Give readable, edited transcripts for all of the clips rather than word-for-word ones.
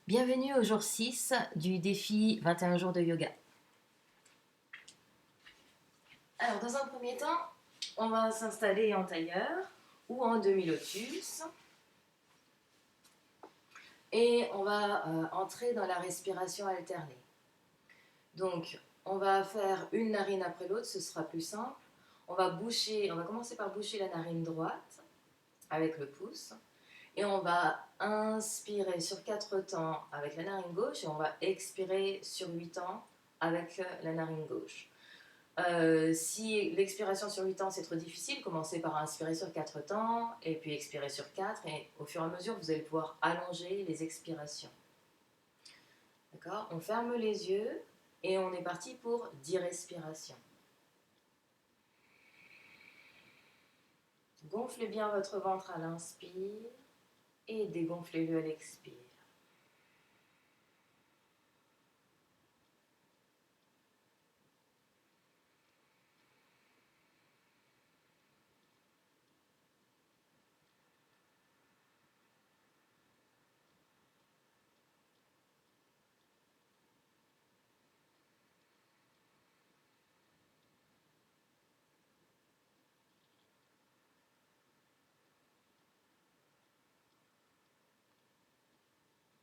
Bienvenue au jour 6 du défi 21 jours de yoga. Alors, dans un premier temps, on va s'installer en tailleur ou en demi-lotus et on va entrer dans la respiration alternée. Donc, on va faire une narine après l'autre, ce sera plus simple. On va commencer par boucher la narine droite avec le pouce. Et on va inspirer sur 4 temps avec la narine gauche et on va expirer sur 8 temps avec la narine gauche. Si l'expiration sur 8 temps c'est trop difficile, commencez par inspirer sur 4 temps et puis expirer sur 4 et au fur et à mesure vous allez pouvoir allonger les expirations. D'accord? On ferme les yeux et on est parti pour 10 respirations. Gonflez bien votre ventre à l'inspire et dégonflez-le à l'expire.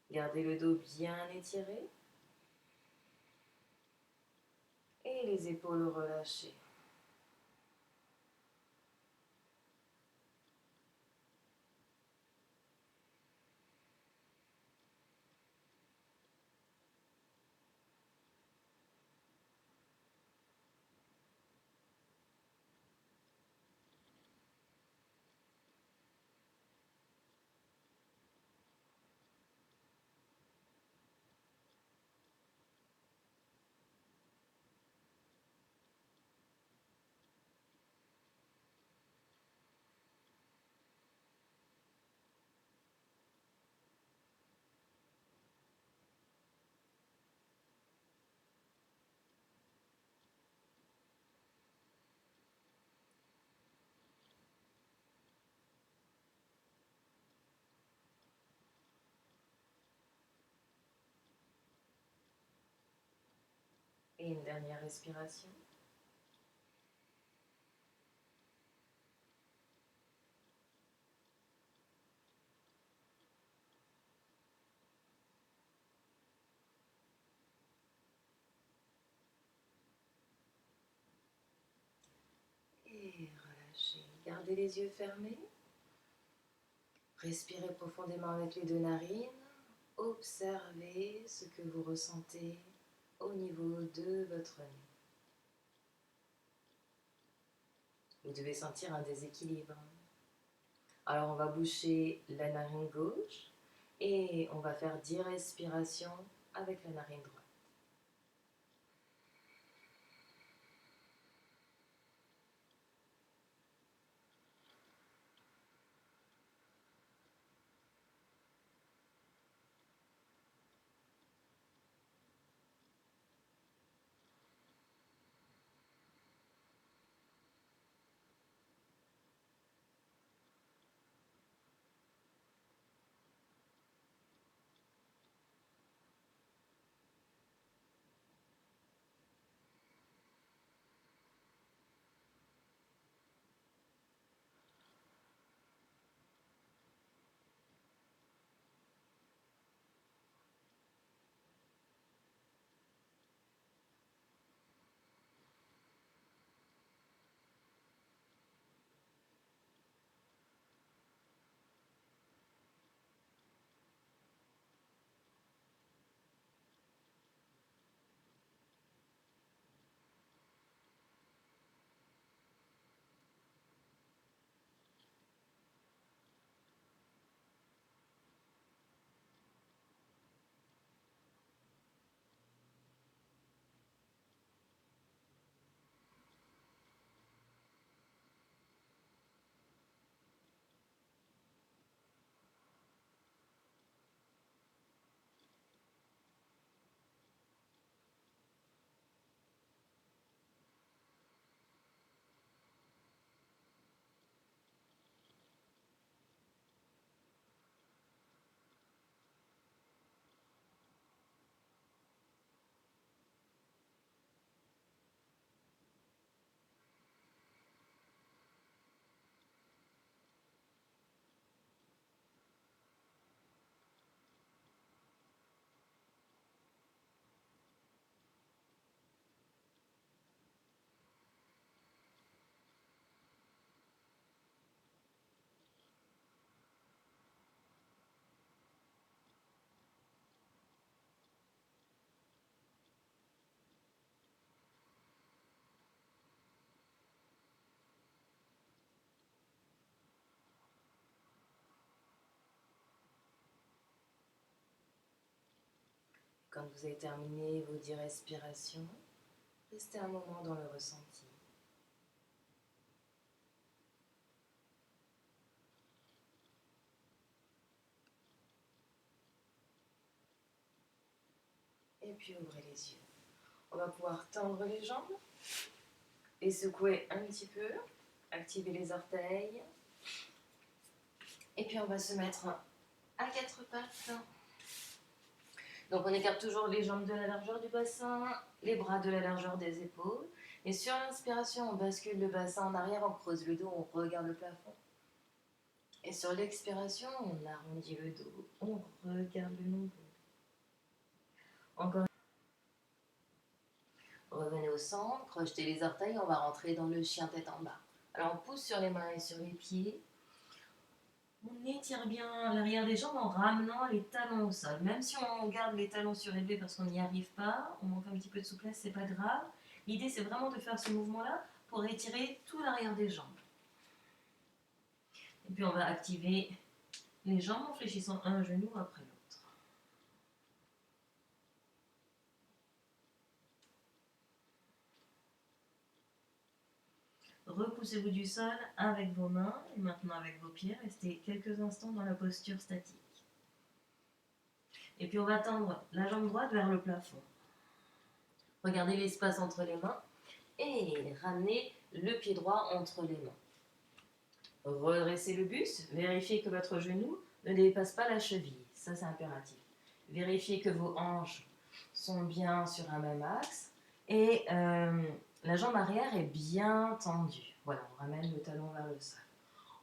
Gardez le dos bien étiré et les épaules relâchées. Et une dernière respiration. Et relâchez. Gardez les yeux fermés. Respirez profondément avec les deux narines. Observez ce que vous ressentez au niveau de votre nez. Vous devez sentir un déséquilibre. Alors on va boucher la narine gauche et on va faire 10 respirations avec la narine droite. Quand vous avez terminé vos 10 respirations, restez un moment dans le ressenti. Et puis ouvrez les yeux. On va pouvoir tendre les jambes et secouer un petit peu, activer les orteils. Et puis on va se mettre à quatre pattes. Donc on écarte toujours les jambes de la largeur du bassin, les bras de la largeur des épaules. Et sur l'inspiration, on bascule le bassin en arrière, on creuse le dos, on regarde le plafond. Et sur l'expiration, on arrondit le dos, on regarde le nombril. Encore. Revenez au centre, crochetez les orteils, on va rentrer dans le chien tête en bas. Alors on pousse sur les mains et sur les pieds. On étire bien l'arrière des jambes en ramenant les talons au sol. Même si on garde les talons surélevés parce qu'on n'y arrive pas, on manque un petit peu de souplesse, c'est pas grave. L'idée c'est vraiment de faire ce mouvement-là pour étirer tout l'arrière des jambes. Et puis on va activer les jambes en fléchissant un genou après l'autre. Repoussez-vous du sol avec vos mains et maintenant avec vos pieds. Restez quelques instants dans la posture statique. Et puis on va tendre la jambe droite vers le plafond. Regardez l'espace entre les mains et ramenez le pied droit entre les mains. Redressez le buste, vérifiez que votre genou ne dépasse pas la cheville, ça c'est impératif. Vérifiez que vos hanches sont bien sur un même axe et la jambe arrière est bien tendue. Voilà, on ramène le talon vers le sol.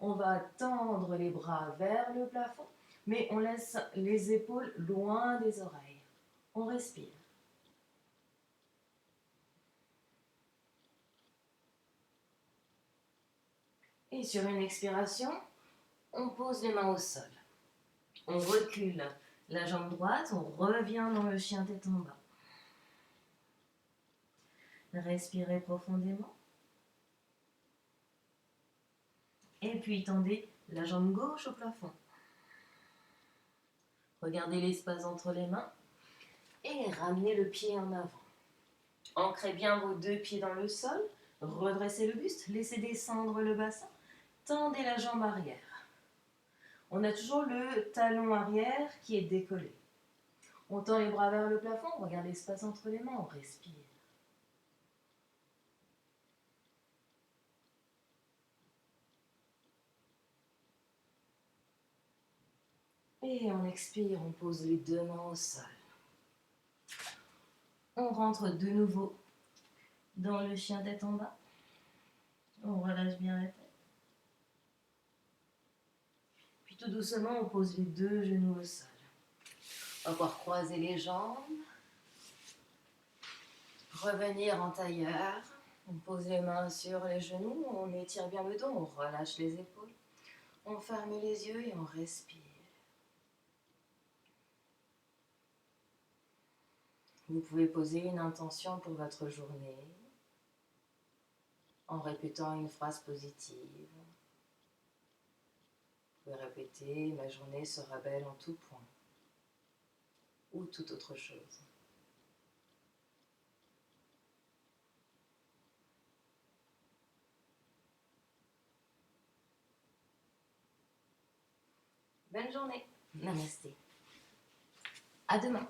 On va tendre les bras vers le plafond, mais on laisse les épaules loin des oreilles. On respire. Et sur une expiration, on pose les mains au sol. On recule la jambe droite, on revient dans le chien tête en bas. Respirez profondément. Et puis tendez la jambe gauche au plafond. Regardez l'espace entre les mains et ramenez le pied en avant. Ancrez bien vos deux pieds dans le sol, redressez le buste, laissez descendre le bassin, tendez la jambe arrière. On a toujours le talon arrière qui est décollé. On tend les bras vers le plafond, on regarde l'espace entre les mains, on respire. Et on expire, on pose les deux mains au sol. On rentre de nouveau dans le chien tête en bas. On relâche bien la tête. Puis tout doucement, on pose les deux genoux au sol. On va pouvoir croiser les jambes. Revenir en tailleur. On pose les mains sur les genoux, on étire bien le dos, on relâche les épaules. On ferme les yeux et on respire. Vous pouvez poser une intention pour votre journée en répétant une phrase positive. Vous pouvez répéter « Ma journée sera belle en tout point » ou toute autre chose. Bonne journée. Namasté. À demain.